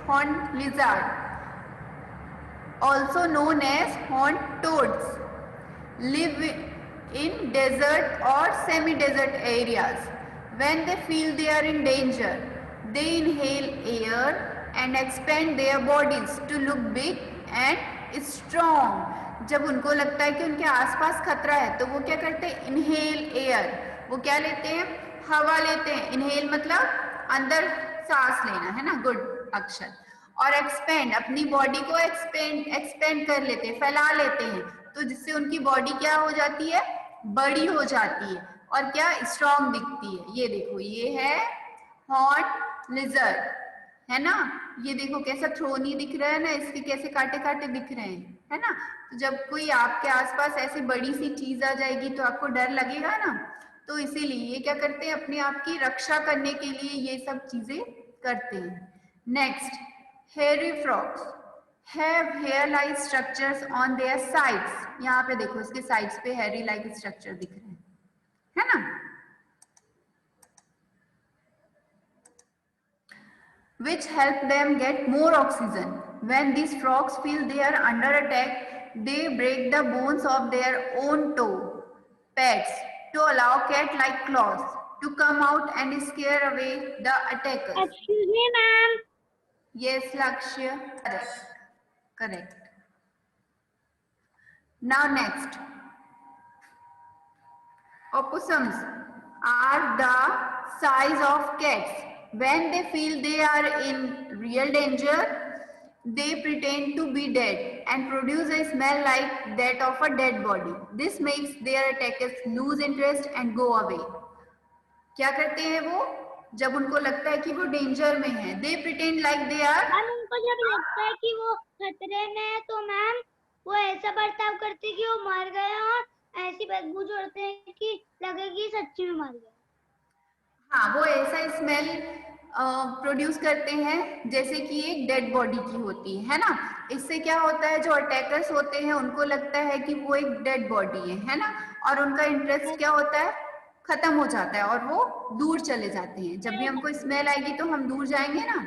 horned lizard, also known as horned toads, live in desert or semi-desert areas. When they feel they are in danger, they inhale air and expand their bodies to look big and strong. जब उनको लगता है कि उनके आसपास खतरा है तो वो क्या करते हैं? इनहेल एयर, वो क्या लेते हैं? हवा लेते हैं. इनहेल मतलब अंदर सांस लेना, है ना? गुड अक्षर. और एक्सपेंड, अपनी बॉडी को एक्सपेंड कर लेते हैं, फैला लेते हैं, तो जिससे उनकी बॉडी क्या हो जाती है? बड़ी हो जाती है और क्या? स्ट्रॉन्ग दिखती है. ये देखो, ये है हॉर्न लिजर्ड, है ना? ये देखो कैसा थ्रोनी दिख रहा है ना, इसके कैसे कांटे कांटे दिख रहे हैं, है ना? तो जब कोई आपके आसपास ऐसी बड़ी सी चीज आ जाएगी तो आपको डर लगेगा ना. तो इसीलिए ये क्या करते हैं? अपने आप की रक्षा करने के लिए ये सब चीजें करते हैं. Next, hairy frogs have hair-like structures on their sides. यहाँ पे देखो, इसके साइड्स पे hairy-like structure दिख रहे हैं, है ना? Which help them get more oxygen. When these frogs feel they are under attack, they break the bones of their own toe pads to allow cat-like claws to come out and scare away the attackers. Excuse me, ma'am. Yes, Lakshya. Correct. Correct. Now next, opossums are the size of cats. When they feel they are in real danger, they pretend to be dead and produce a smell like that of a dead body. This makes their attackers lose interest and go away. क्या करते हैं वो? जब उनको लगता है कि वो डेंजर में है, they pretend like they are. Ma'am, उनको जब लगता है कि वो खतरे में है तो मैम वो ऐसा बर्ताव करते हैं कि वो मर गए और ऐसी बदबू छोड़ते हैं कि लगे कि सच्ची में मर गए. हाँ, वो ऐसा स्मेल प्रोड्यूस करते हैं जैसे कि एक डेड बॉडी की होती है ना? इससे क्या होता है? जो अटैकर्स होते हैं उनको लगता है कि वो एक डेड बॉडी है ना? और उनका इंटरेस्ट क्या होता है? खत्म हो जाता है और वो दूर चले जाते हैं. जब भी हमको स्मेल आएगी तो हम दूर जाएंगे ना,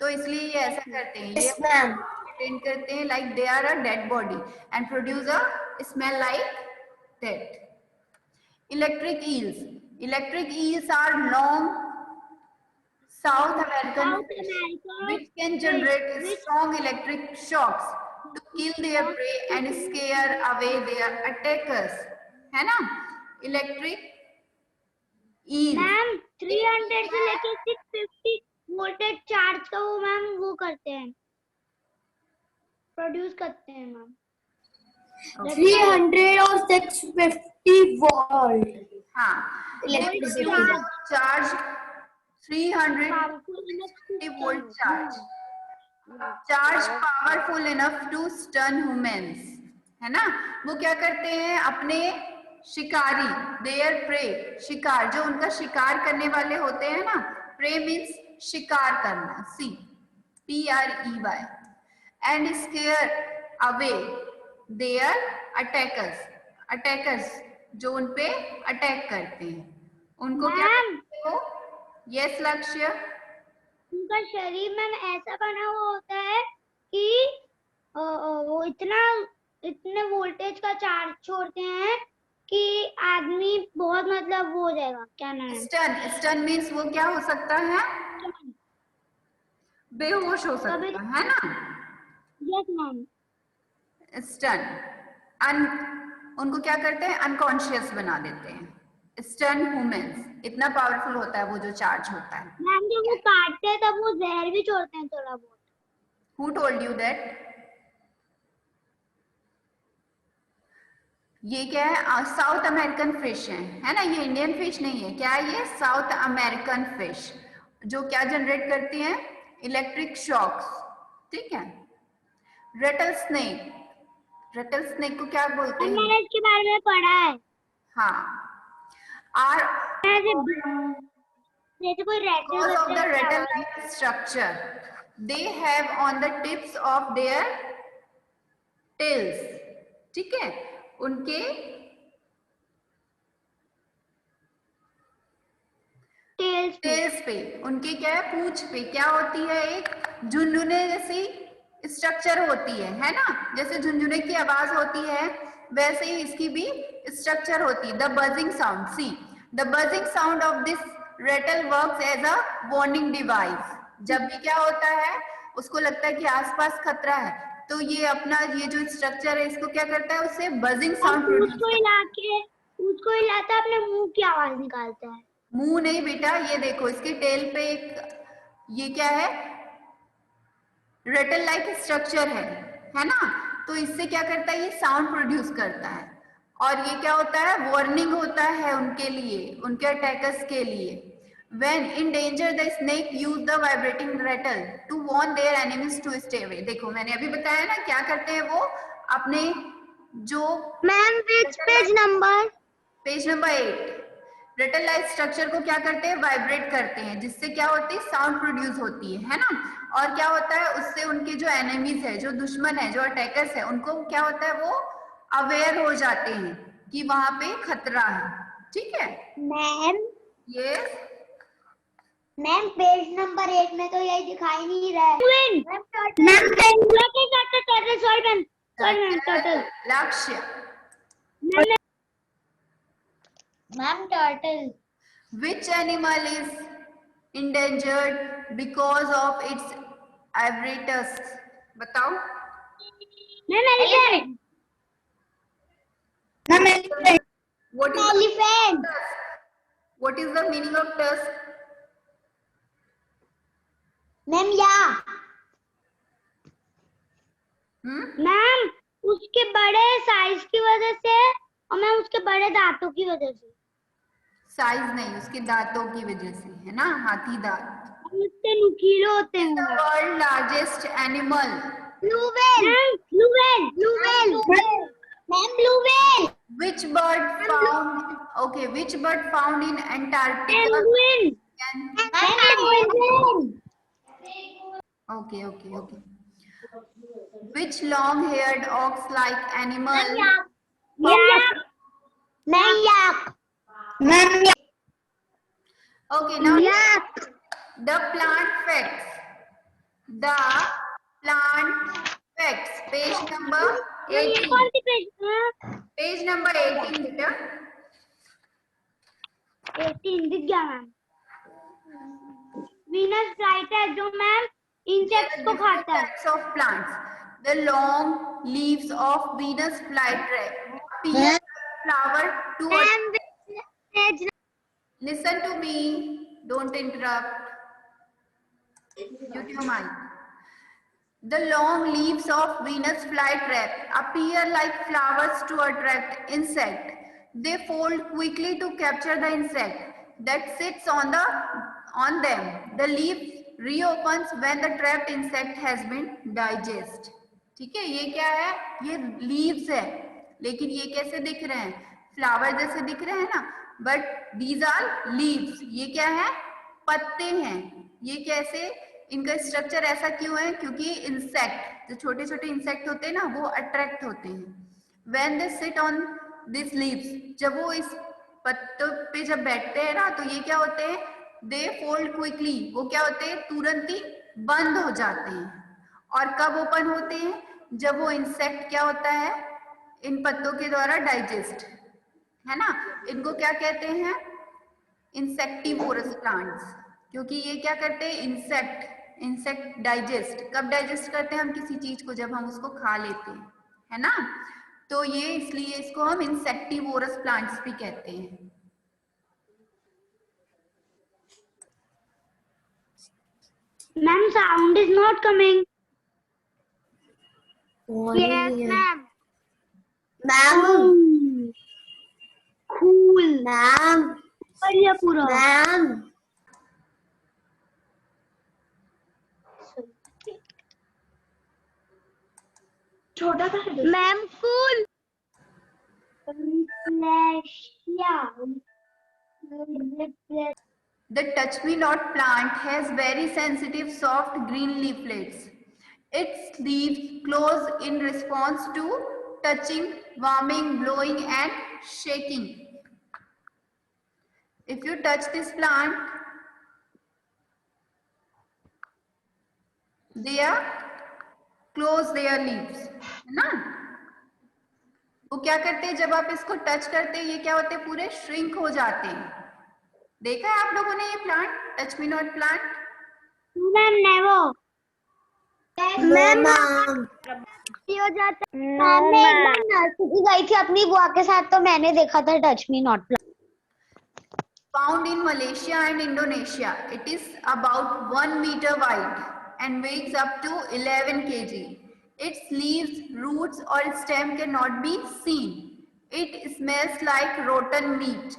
तो इसलिए ये ऐसा करते हैं. ये प्रिटेंड करते हैं like they are a dead body and produce a smell like dead. Electric eels. Electric eels are long South American fish which can generate strong electric shocks to kill their prey and scare away their attackers. है ना? Electric eel. Ma'am 300 से लेके 650 voltage charge का वो ma'am वो करते हैं, produce करते हैं मैम. 300 और 650 वोल्ट. हाँ, electric charge 350 volt charge. Charge powerful enough to stun humans. है ना? वो क्या करते हैं? अपने शिकारी, their prey, शिकार, जो उनका शिकार करने वाले होते हैं ना, prey means शिकार करना, PREY, and scare away their attackers, जो उन पे अटैक करते हैं उनको क्या करते हो? यस लक्ष्य. उनका शरीर में ऐसा बना हुआ होता है कि वो इतने वोल्टेज का चार्ज छोड़ते हैं कि आदमी बहुत मतलब वो हो जाएगा. क्या नाम है? स्टन मीन्स वो क्या हो सकता है? बेहोश हो सकता है ना? Yes ma'am. स्टन उनको क्या करते हैं? अनकॉन्शियस बना देते हैं. Stun humans. इतना पावरफुल होता है वो जो चार्ज होता है. मैम जब वो काटते हैं तब वो जहर भी छोड़ते हैं थोड़ा बहुत. Who told you that? ये क्या है? साउथ अमेरिकन फिश है ना? ये इंडियन फिश नहीं है. क्या है ये? साउथ अमेरिकन फिश, जो क्या जनरेट करती हैं? Electric shocks. ठीक है. रेटल स्नेक को क्या बोलते हैं? मैंने इसके बारे में पढ़ा है. हाँ. जैसे कोई Because of the rattle-like structure they have on the tips of their tails. ठीक है? उनके टेल्स पे, उनके क्या है? पूंछ पे क्या होती है? एक झुनझुने जैसी स्ट्रक्चर होती है ना, जैसे झुनझुने की आवाज होती है वैसे ही इसकी भी स्ट्रक्चर होती है। The buzzing sound, see the buzzing sound of this rattle works as a warning device. जब भी क्या होता है उसको लगता है कि आसपास खतरा है तो ये अपना ये जो स्ट्रक्चर है इसको क्या करता है, उससे बजिंग साउंड प्रोड्यूस उसको हिला के उसको हिलाता है, अपने मुंह की आवाज निकालता है। मुंह नहीं बेटा, ये देखो इसके टेल पे एक ये क्या है, रेटल लाइक स्ट्रक्चर है ना, तो इससे क्या करता है ये साउंड प्रोड्यूस करता है और ये क्या होता है वार्निंग होता है उनके लिए, उनके अटैकर्स के लिए। When in danger, the snake use the vibrating rattle to warn their enemies to stay away। देखो मैंने अभी बताया ना क्या करते हैं वो अपने जो ma'am which page number? Page number 8। Ratle like structure को क्या करते हैं वाइब्रेट करते हैं जिससे क्या होती है साउंड प्रोड्यूस होती है ना, और क्या होता है उससे उनके जो एनिमीज है, जो दुश्मन है, जो अटैकर्स है, उनको क्या होता है वो अवेयर हो जाते हैं कि वहां पे खतरा है। ठीक है मैम ये मैम पेज नंबर 8 में तो यही दिखाई नहीं रहा है। मैम टर्टल लक्ष्य। Ma'am turtle. Which animal is endangered because of its apparatus? बताओ। Ma'am elephant. Ma'am elephant. What is elephant. what is the meaning of tusk? Ma'am या मैम उसके बड़े साइज की वजह से और मैम उसके बड़े दांतों की वजह से। साइज नहीं, उसके दांतों की वजह से, है ना, हाथी दांत। उसके नुकीले होते हैं। The world largest animal. Blue whale. Blue whale. Blue whale. Ma'am blue whale. Which bird found? Okay, which bird found in Antarctica? Penguin. Can- Okay, okay, okay. Which long-haired ox-like animal? Yak. Ma'am yak. Ma'am Okay, now yak. the plant facts. The plant facts. Page number ये 18. कौन सी page है? Page number 18 बेटा. 18 दिख गया ma'am. Venus flight है जो ma'am insects को खाता है। Types of plants. The long leaves of Venus flytrap appear flower to. Ma'am page Listen to me. Don't interrupt. Mute your mic. The long leaves of Venus flytrap appear like flowers to attract insect. They fold quickly to capture the insect that sits on them. The leaf reopens when the trapped insect has been digested. ठीक है, ये क्या है, ये leaves है, लेकिन ये कैसे दिख रहे हैं, फ्लावर जैसे दिख रहे हैं ना, बट दीज आर लीव्स। ये क्या है, पत्ते हैं। ये कैसे, इनका स्ट्रक्चर ऐसा क्यों है, क्योंकि इंसेक्ट, जो छोटे छोटे इंसेक्ट होते हैं ना, वो अट्रैक्ट होते हैं। When they sit on this leaves, जब वो इस पत्तों पे जब बैठते हैं ना, तो ये क्या होते हैं, दे फोल्ड क्विकली, वो क्या होते हैं, तुरंत ही बंद हो जाते हैं। और कब ओपन होते हैं, जब वो इंसेक्ट क्या होता है, इन पत्तों के द्वारा डाइजेस्ट, है ना। इनको क्या कहते हैं, इंसेक्टिवोरस प्लांट्स, क्योंकि ये क्या करते हैं, इंसेक्ट डाइजेस्ट, कब डाइजेस्ट करते हैं हम किसी चीज को, जब हम उसको खा लेते हैं, है ना। तो ये इसलिए इसको हम इंसेक्टिवोरस प्लांट्स भी कहते हैं। Ma'am sound is not coming. Yes, ma'am. Ma'am cool ma'am बढ़िया पूरा। मैम छोटा सा ma'am cool. The touch-me-not plant has very sensitive soft green leaflets. Its leaves close in response to touching, warming, blowing and shaking. If you touch this plant, they are close their leaves, है ना। वो क्या करते हैं, जब आप इसको touch करते हैं ये क्या होते हैं, पूरे श्रिंक हो जाते हैं। देखा है आप लोगों ने ये plant, touch me not plant? Ma'am never. Ma'am हो जाता है। मैं एक बार नर्सरी गई थी अपनी बुआ के साथ, तो मैंने देखा था touch me not plant. Found in Malaysia and Indonesia. It is about 1 meter wide and weighs up to 11 kg. Its leaves, roots or stem cannot be seen. It smells like rotten meat,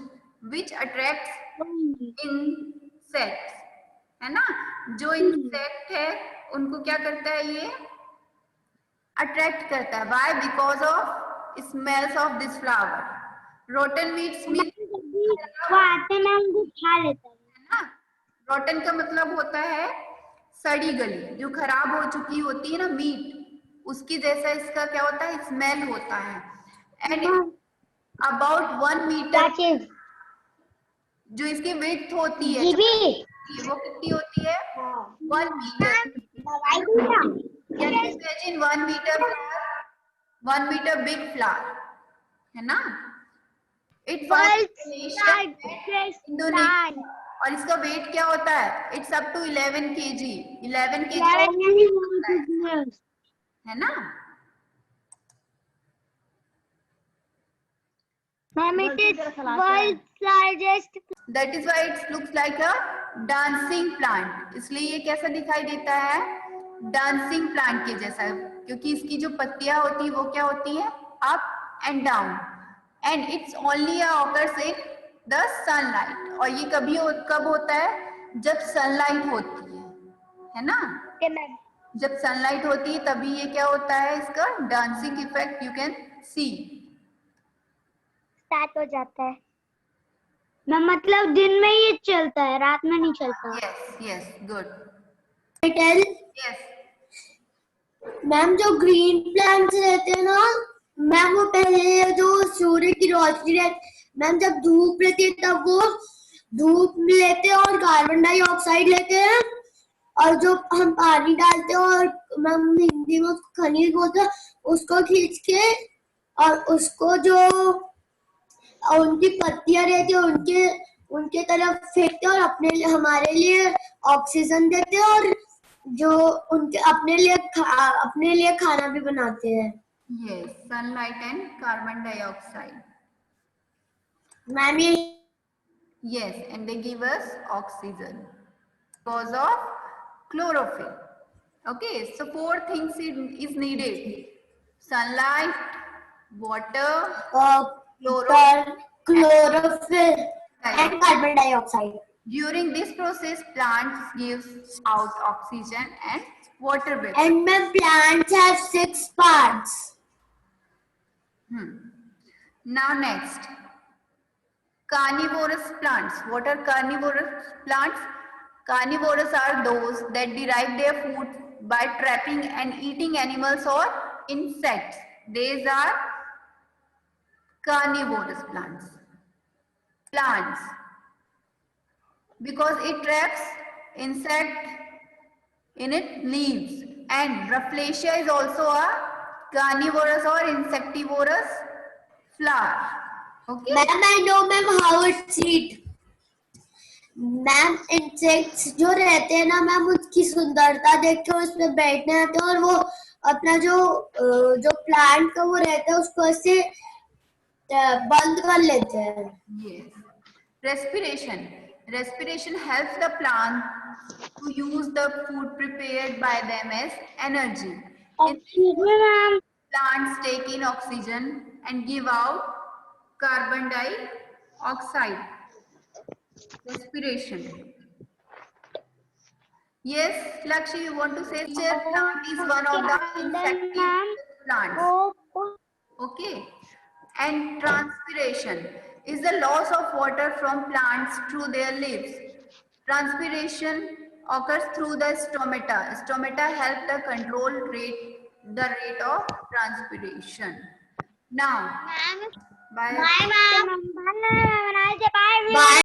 which attracts insects. है ना, जो insect है उनको क्या करता है, ये attract करता है। Why? Because of smells of this flower. Rotten meats means वो आते ना उनको खा लेता है। रोटन का मतलब होता है सड़ी गली, जो खराब हो चुकी होती है ना मीट, उसकी जैसा इसका क्या होता है, स्मेल होता है। एंड अबाउट 1 मीटर, जो इसकी विड्थ होती है वो कितनी होती है, 1 meter. Imagine 1 meter, 1 meter big flower, है ना। इट इंडोनेशिया, और इसका वेट क्या होता है, it's up to 11 kg। 11 kg है ना। Ma'am, it is world's largest. That is why it looks like a dancing plant. इसलिए ये कैसा दिखाई देता है, डांसिंग प्लांट के जैसा, क्योंकि इसकी जो पत्तियां होती है वो क्या होती है, up and down. And it's only occurs in the sunlight, और ये कब होता है, जब सनलाइट होती है ना। जब सनलाइट होती है तभी ये क्या होता है, इसका dancing effect you can see start हो जाता है। मैं मतलब दिन में ये चलता है, रात में नहीं चलता। Yes yes, good. Yes ma'am, जो ग्रीन प्लांट्स रहते हैं ना मैम, वो पहले जो सूर्य की रोशनी रहती मैम, जब धूप रहती है तब वो धूप लेते हैं और कार्बन डाइऑक्साइड लेते हैं, और जो हम पानी डालते हैं और मैम हिंदी में उसको खनिज बोलते हैं, उसको खींच के और उसको जो उनकी पत्तियां रहती है उनके तरफ फेंकते हैं और हमारे लिए ऑक्सीजन देते हैं, और जो उनके अपने लिए खाना भी बनाते हैं। Yes, sunlight and carbon dioxide. Ma'am ये Yes, and they give us oxygen because of chlorophyll. Okay, so 4 things is needed: sunlight, water, chlorophyll and carbon dioxide. During this process, plants gives out oxygen and water vapor. And my plants have 6 parts. Now next, carnivorous plants. What are carnivorous plants? Carnivorous are those that derive their food by trapping and eating animals or insects. These are carnivorous plants. Because it traps insect in its leaves. And Rafflesia is also a carnivorous or insectivorous flower. Okay. Ma'am, I know ma'am how it's eat. Ma'am, insects जो रहते हैं ना ma'am, उसकी सुंदरता देख के उस पे बैठने आते हैं और वो अपना जो प्लांट का वो रहता है उसको ऐसे बंद कर लेते हैं। Yes. Respiration helps the plant to use the food prepared by them as energy. Plants take in oxygen and give out carbon dioxide. Respiration. Yes, Lakshmi, you want to say plant is one of the insective plants. Okay. And transpiration is the loss of water from plants through their leaves. Transpiration occurs through the stomata. Stomata help the control the rate of transpiration. Now, bye. Bye.